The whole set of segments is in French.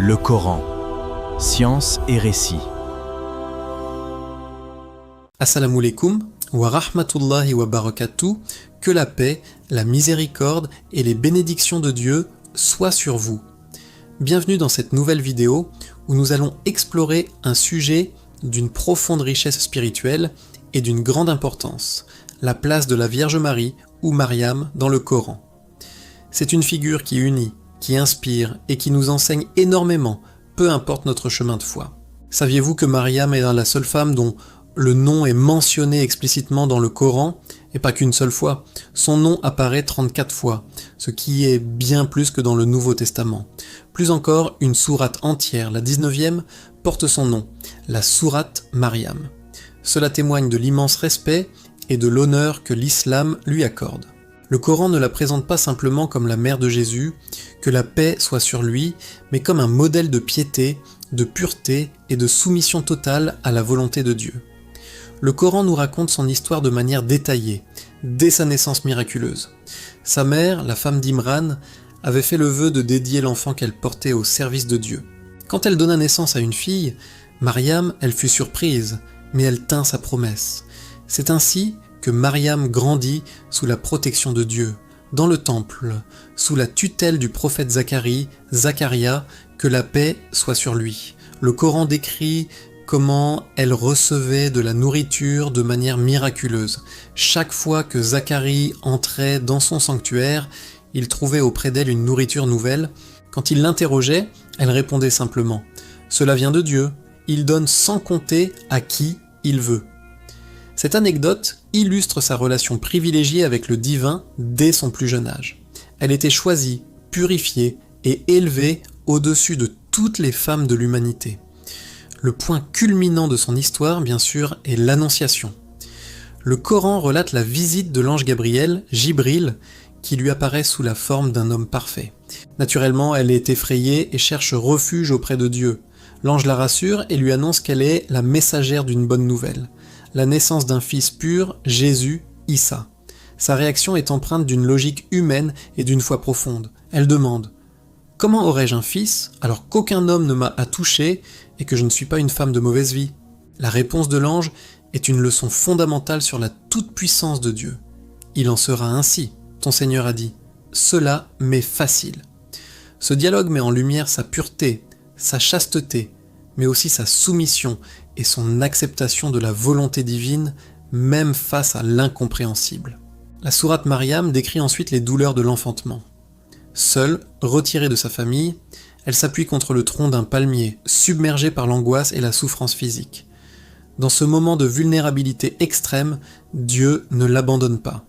Le Coran, science et récit. Assalamu alaikum wa rahmatullahi wa barakatuh, que la paix, la miséricorde et les bénédictions de Dieu soient sur vous. Bienvenue dans cette nouvelle vidéo où nous allons explorer un sujet d'une profonde richesse spirituelle et d'une grande importance, la place de la Vierge Marie ou Mariam dans le Coran. C'est une figure qui unit, qui inspire et qui nous enseigne énormément, peu importe notre chemin de foi. Saviez-vous que Mariam est la seule femme dont le nom est mentionné explicitement dans le Coran, et pas qu'une seule fois? Son nom apparaît 34 fois, ce qui est bien plus que dans le Nouveau Testament. Plus encore, une sourate entière, la 19e, porte son nom, la sourate Mariam. Cela témoigne de l'immense respect et de l'honneur que l'islam lui accorde. Le Coran ne la présente pas simplement comme la mère de Jésus, que la paix soit sur lui, mais comme un modèle de piété, de pureté et de soumission totale à la volonté de Dieu. Le Coran nous raconte son histoire de manière détaillée, dès sa naissance miraculeuse. Sa mère, la femme d'Imran, avait fait le vœu de dédier l'enfant qu'elle portait au service de Dieu. Quand elle donna naissance à une fille, Mariam, elle fut surprise, mais elle tint sa promesse. C'est ainsi que Mariam grandit sous la protection de Dieu, dans le temple, sous la tutelle du prophète Zacharia, que la paix soit sur lui. Le Coran décrit comment elle recevait de la nourriture de manière miraculeuse. Chaque fois que Zacharie entrait dans son sanctuaire, il trouvait auprès d'elle une nourriture nouvelle. Quand il l'interrogeait, elle répondait simplement « Cela vient de Dieu, il donne sans compter à qui il veut ». Cette anecdote illustre sa relation privilégiée avec le divin dès son plus jeune âge. Elle était choisie, purifiée et élevée au-dessus de toutes les femmes de l'humanité. Le point culminant de son histoire, bien sûr, est l'Annonciation. Le Coran relate la visite de l'ange Gabriel, Jibril, qui lui apparaît sous la forme d'un homme parfait. Naturellement, elle est effrayée et cherche refuge auprès de Dieu. L'ange la rassure et lui annonce qu'elle est la messagère d'une bonne nouvelle, la naissance d'un fils pur, Jésus, Issa. Sa réaction est empreinte d'une logique humaine et d'une foi profonde. Elle demande « Comment aurais-je un fils alors qu'aucun homme ne m'a touché et que je ne suis pas une femme de mauvaise vie ?» La réponse de l'ange est une leçon fondamentale sur la toute-puissance de Dieu. « Il en sera ainsi, ton Seigneur a dit. Cela m'est facile. » Ce dialogue met en lumière sa pureté, sa chasteté, mais aussi sa soumission et son acceptation de la volonté divine, même face à l'incompréhensible. La sourate Mariam décrit ensuite les douleurs de l'enfantement. Seule, retirée de sa famille, elle s'appuie contre le tronc d'un palmier, submergée par l'angoisse et la souffrance physique. Dans ce moment de vulnérabilité extrême, Dieu ne l'abandonne pas.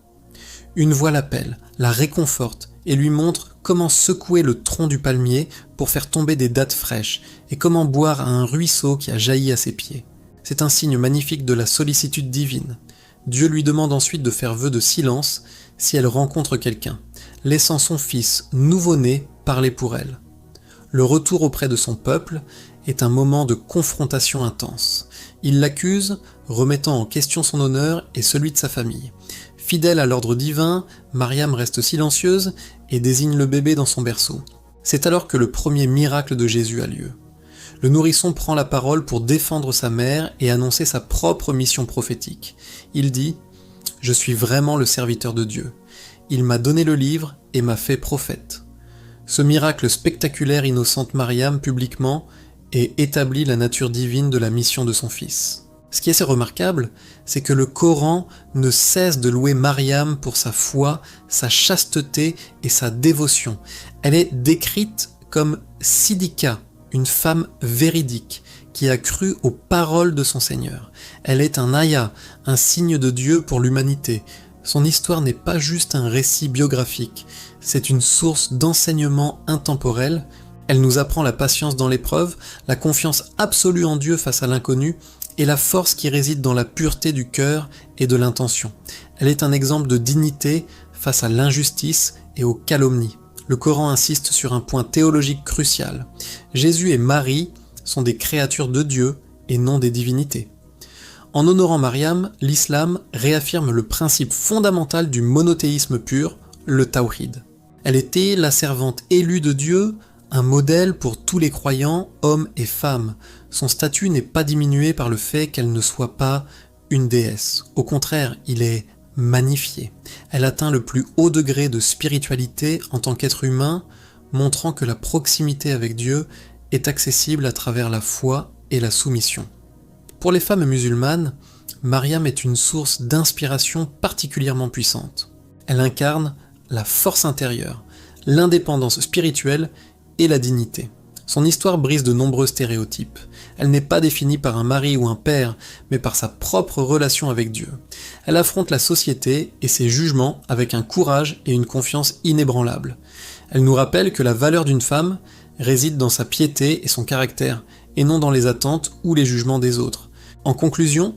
Une voix l'appelle, la réconforte et lui montre comment secouer le tronc du palmier pour faire tomber des dattes fraîches et comment boire à un ruisseau qui a jailli à ses pieds. C'est un signe magnifique de la sollicitude divine. Dieu lui demande ensuite de faire vœu de silence si elle rencontre quelqu'un, laissant son fils nouveau-né parler pour elle. Le retour auprès de son peuple est un moment de confrontation intense. Il l'accuse, remettant en question son honneur et celui de sa famille. Fidèle à l'ordre divin, Mariam reste silencieuse et désigne le bébé dans son berceau. C'est alors que le premier miracle de Jésus a lieu. Le nourrisson prend la parole pour défendre sa mère et annoncer sa propre mission prophétique. Il dit « Je suis vraiment le serviteur de Dieu. Il m'a donné le livre et m'a fait prophète. » Ce miracle spectaculaire innocente Mariam publiquement et établit la nature divine de la mission de son fils. Ce qui est assez remarquable, c'est que le Coran ne cesse de louer Mariam pour sa foi, sa chasteté et sa dévotion. Elle est décrite comme Siddiqa, une femme véridique, qui a cru aux paroles de son Seigneur. Elle est un ayat, un signe de Dieu pour l'humanité. Son histoire n'est pas juste un récit biographique, c'est une source d'enseignement intemporel. Elle nous apprend la patience dans l'épreuve, la confiance absolue en Dieu face à l'inconnu, et la force qui réside dans la pureté du cœur et de l'intention. Elle est un exemple de dignité face à l'injustice et aux calomnies. Le Coran insiste sur un point théologique crucial. Jésus et Marie sont des créatures de Dieu et non des divinités. En honorant Mariam, l'islam réaffirme le principe fondamental du monothéisme pur, le tawhid. Elle était la servante élue de Dieu, un modèle pour tous les croyants, hommes et femmes. Son statut n'est pas diminué par le fait qu'elle ne soit pas une déesse. Au contraire, il est magnifié. Elle atteint le plus haut degré de spiritualité en tant qu'être humain, montrant que la proximité avec Dieu est accessible à travers la foi et la soumission. Pour les femmes musulmanes, Mariam est une source d'inspiration particulièrement puissante. Elle incarne la force intérieure, l'indépendance spirituelle et la dignité. Son histoire brise de nombreux stéréotypes. Elle n'est pas définie par un mari ou un père, mais par sa propre relation avec Dieu. Elle affronte la société et ses jugements avec un courage et une confiance inébranlables. Elle nous rappelle que la valeur d'une femme réside dans sa piété et son caractère, et non dans les attentes ou les jugements des autres. En conclusion,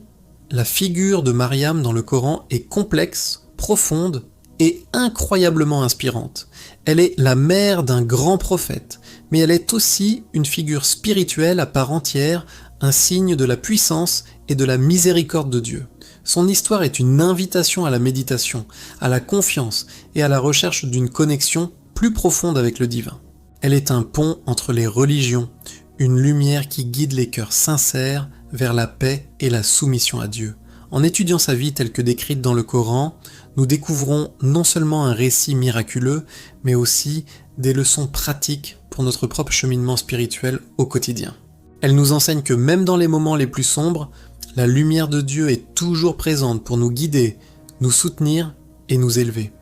la figure de Mariam dans le Coran est complexe, profonde et incroyablement inspirante. Elle est la mère d'un grand prophète, mais elle est aussi une figure spirituelle à part entière, un signe de la puissance et de la miséricorde de Dieu. Son histoire est une invitation à la méditation, à la confiance et à la recherche d'une connexion plus profonde avec le divin. Elle est un pont entre les religions, une lumière qui guide les cœurs sincères vers la paix et la soumission à Dieu. En étudiant sa vie telle que décrite dans le Coran, nous découvrons non seulement un récit miraculeux, mais aussi des leçons pratiques pour notre propre cheminement spirituel au quotidien. Elle nous enseigne que même dans les moments les plus sombres, la lumière de Dieu est toujours présente pour nous guider, nous soutenir et nous élever.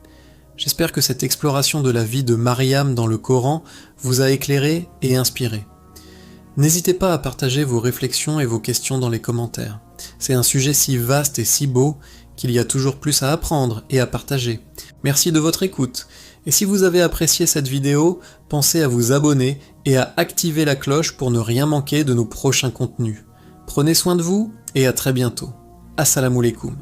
J'espère que cette exploration de la vie de Mariam dans le Coran vous a éclairé et inspiré. N'hésitez pas à partager vos réflexions et vos questions dans les commentaires. C'est un sujet si vaste et si beau qu'il y a toujours plus à apprendre et à partager. Merci de votre écoute. Et si vous avez apprécié cette vidéo, pensez à vous abonner et à activer la cloche pour ne rien manquer de nos prochains contenus. Prenez soin de vous et à très bientôt. Assalamu alaikum.